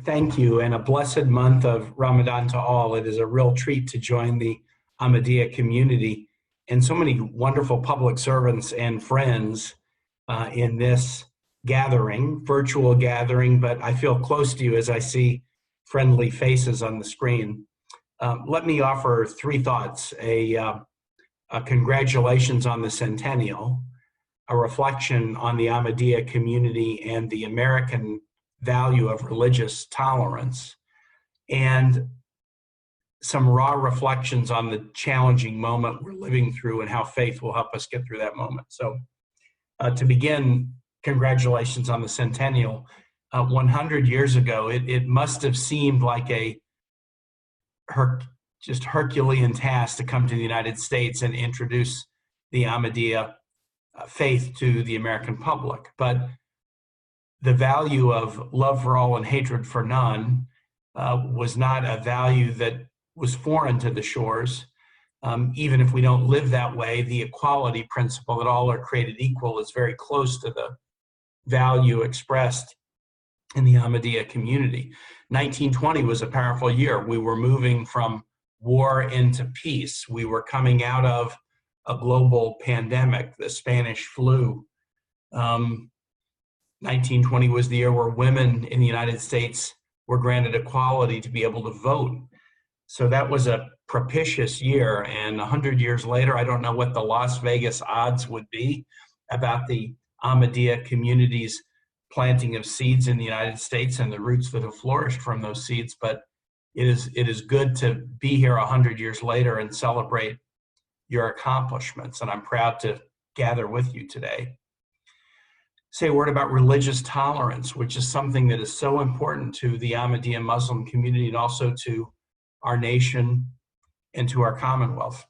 Thank you, and a blessed month of Ramadan to all. It is a real treat to join the Ahmadiyya community and so many wonderful public servants and friends in this gathering, virtual gathering, but I feel close to you as I see friendly faces on the screen. Let me offer three thoughts: a congratulations on the centennial, a reflection on the Ahmadiyya community and the American value of religious tolerance, and some raw reflections on the challenging moment we're living through and how faith will help us get through that moment. So to begin, congratulations on the centennial. 100 years ago, it must have seemed like a just Herculean task to come to the United States and introduce the Ahmadiyya faith to the American public. But the value of love for all and hatred for none was not a value that was foreign to the shores. Even if we don't live that way, the equality principle that all are created equal is very close to the value expressed in the Ahmadiyya community. 1920 was a powerful year. We were moving from war into peace. We were coming out of a global pandemic, the Spanish flu. 1920 was the year where women in the United States were granted equality to be able to vote. So that was a propitious year. And 100 years later, I don't know what the Las Vegas odds would be about the Ahmadiyya community's planting of seeds in the United States and the roots that have flourished from those seeds. But it is good to be here 100 years later and celebrate your accomplishments. And I'm proud to gather with you today. Say a word about religious tolerance, which is something that is so important to the Ahmadiyya Muslim community and also to our nation and to our Commonwealth.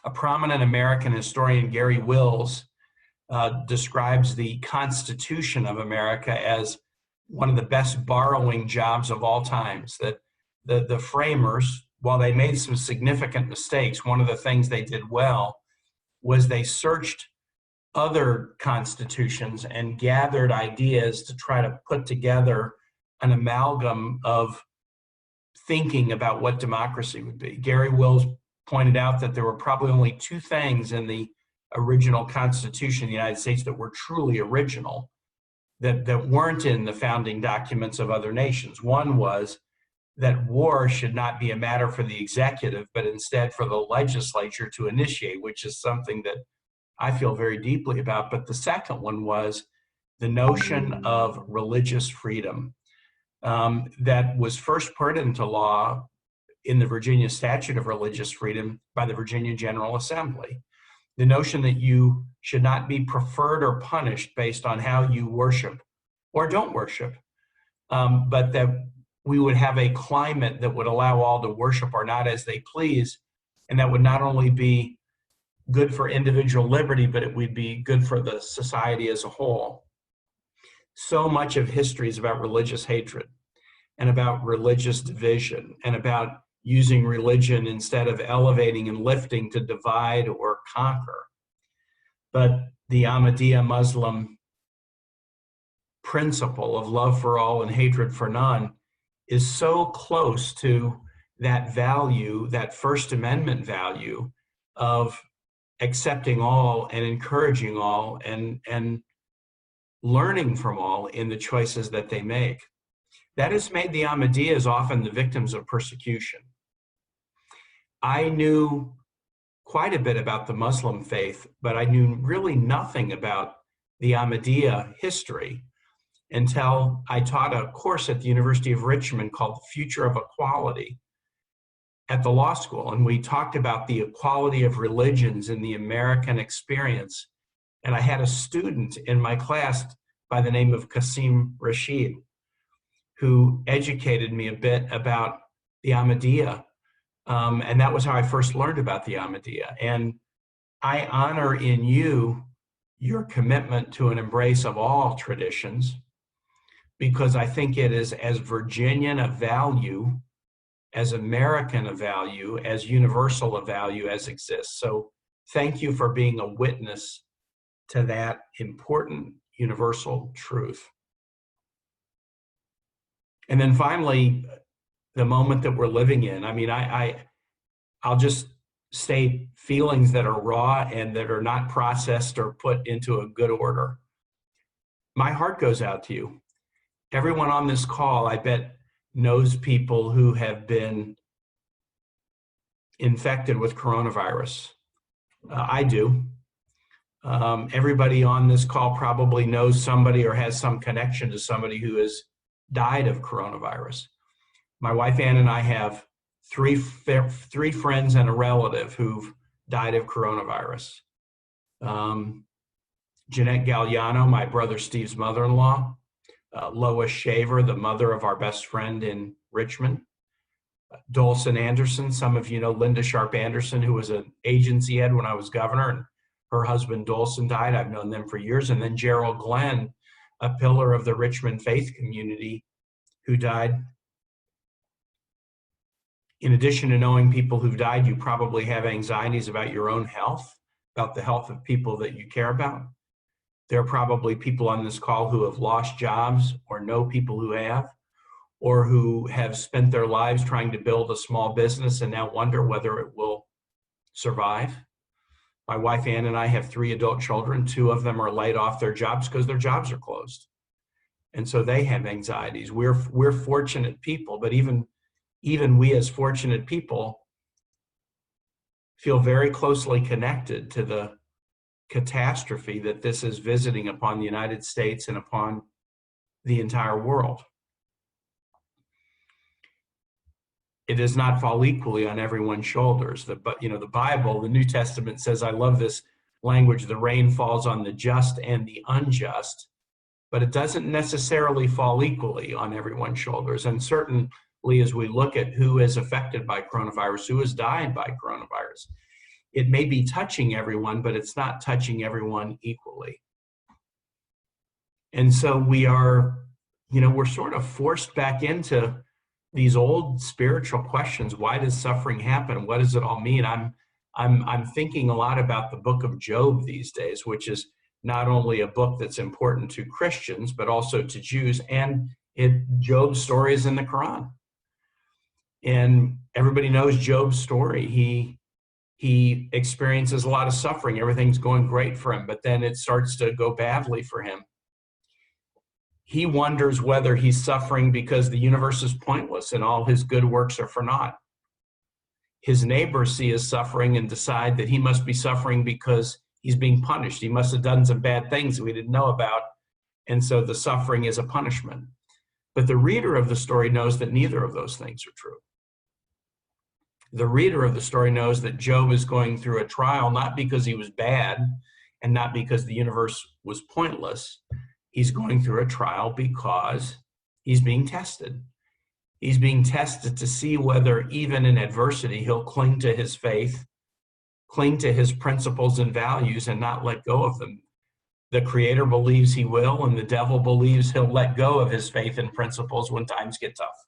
A prominent American historian, Gary Wills, describes the Constitution of America as one of the best borrowing jobs of all times. That the framers, while they made some significant mistakes, one of the things they did well was they searched other constitutions and gathered ideas to try to put together an amalgam of thinking about what democracy would be. Gary Wills pointed out that there were probably only two things in the original Constitution of the United States that were truly original, that weren't in the founding documents of other nations. One was that war should not be a matter for the executive, but instead for the legislature to initiate, which is something that I feel very deeply about. But the second one was the notion of religious freedom that was first put into law in the Virginia Statute of Religious Freedom by the Virginia General Assembly. The notion that you should not be preferred or punished based on how you worship or don't worship, but that we would have a climate that would allow all to worship or not as they please, and that would not only be good for individual liberty, but it would be good for the society as a whole. So much of history is about religious hatred and about religious division and about using religion instead of elevating and lifting to divide or conquer. But the Ahmadiyya Muslim principle of love for all and hatred for none is so close to that value, that First Amendment value of accepting all and encouraging all and learning from all in the choices that they make. That has made the Ahmadiyyas often the victims of persecution. I knew quite a bit about the Muslim faith, but I knew really nothing about the Ahmadiyya history until I taught a course at the University of Richmond called The Future of Equality at the law school. And we talked about the equality of religions in the American experience. And I had a student in my class by the name of Qasim Rashid, who educated me a bit about the Ahmadiyya. And that was how I first learned about the Ahmadiyya. And I honor in you your commitment to an embrace of all traditions, because I think it is as Virginian a value, as American a value, as universal a value as exists. So thank you for being a witness to that important universal truth. And then finally, the moment that we're living in. I mean, I'll just state feelings that are raw and that are not processed or put into a good order. My heart goes out to you. Everyone on this call, I bet, knows people who have been infected with coronavirus. I do. Everybody on this call probably knows somebody or has some connection to somebody who has died of coronavirus. My wife Ann and I have three friends and a relative who've died of coronavirus. Jeanette Galliano, my brother Steve's mother-in-law, Lois Shaver, the mother of our best friend in Richmond, Dolson Anderson, some of you know Linda Sharp Anderson, who was an agency head when I was governor, and her husband Dolson died. I've known them for years. And then Gerald Glenn, a pillar of the Richmond faith community, who died. In addition to knowing people who've died, you probably have anxieties about your own health, about the health of people that you care about. There are probably people on this call who have lost jobs or know people who have, or who have spent their lives trying to build a small business and now wonder whether it will survive. My wife Ann and I have 3 adult children. 2 of them are laid off their jobs because their jobs are closed. And so they have anxieties. We're fortunate people, but even we as fortunate people feel very closely connected to the catastrophe that this is visiting upon the United States and upon the entire world. It does not fall equally on everyone's shoulders. But the Bible, the New Testament says, I love this language, the rain falls on the just and the unjust, but it doesn't necessarily fall equally on everyone's shoulders. And certainly as we look at who is affected by coronavirus, who has died by coronavirus, it may be touching everyone, but it's not touching everyone equally. And so we are, we're sort of forced back into these old spiritual questions. Why does suffering happen? What does it all mean? I'm thinking a lot about the book of Job these days, which is not only a book that's important to Christians, but also to Jews. And Job's story is in the Quran. And everybody knows Job's story. He experiences a lot of suffering. Everything's going great for him, but then it starts to go badly for him. He wonders whether he's suffering because the universe is pointless and all his good works are for naught. His neighbors see his suffering and decide that he must be suffering because he's being punished. He must have done some bad things we didn't know about, and so the suffering is a punishment. But the reader of the story knows that neither of those things are true. The reader of the story knows that Job is going through a trial, not because he was bad and not because the universe was pointless. He's going through a trial because he's being tested. He's being tested to see whether even in adversity, he'll cling to his faith, cling to his principles and values and not let go of them. The Creator believes he will, and the devil believes he'll let go of his faith and principles when times get tough.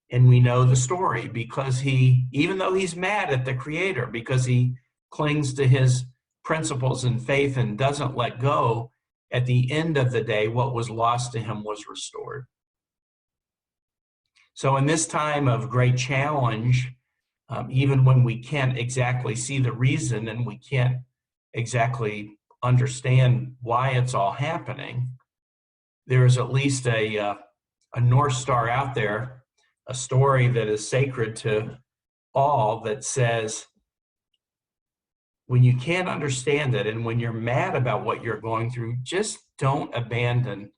And we know the story because even though he's mad at the Creator, because he clings to his principles and faith and doesn't let go, at the end of the day, what was lost to him was restored. So in this time of great challenge, even when we can't exactly see the reason and we can't exactly understand why it's all happening, there is at least a North Star out there, a story that is sacred to all that says, when you can't understand it and when you're mad about what you're going through, just don't abandon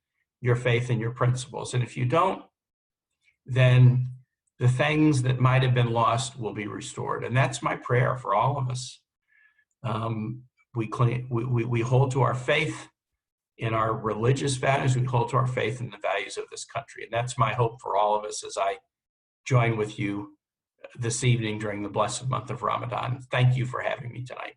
your faith and your principles. And if you don't, then the things that might have been lost will be restored. And that's my prayer for all of us. We hold to our faith in our religious values. We hold to our faith in the values of this country. And that's my hope for all of us as I join with you this evening during the blessed month of Ramadan. Thank you for having me tonight.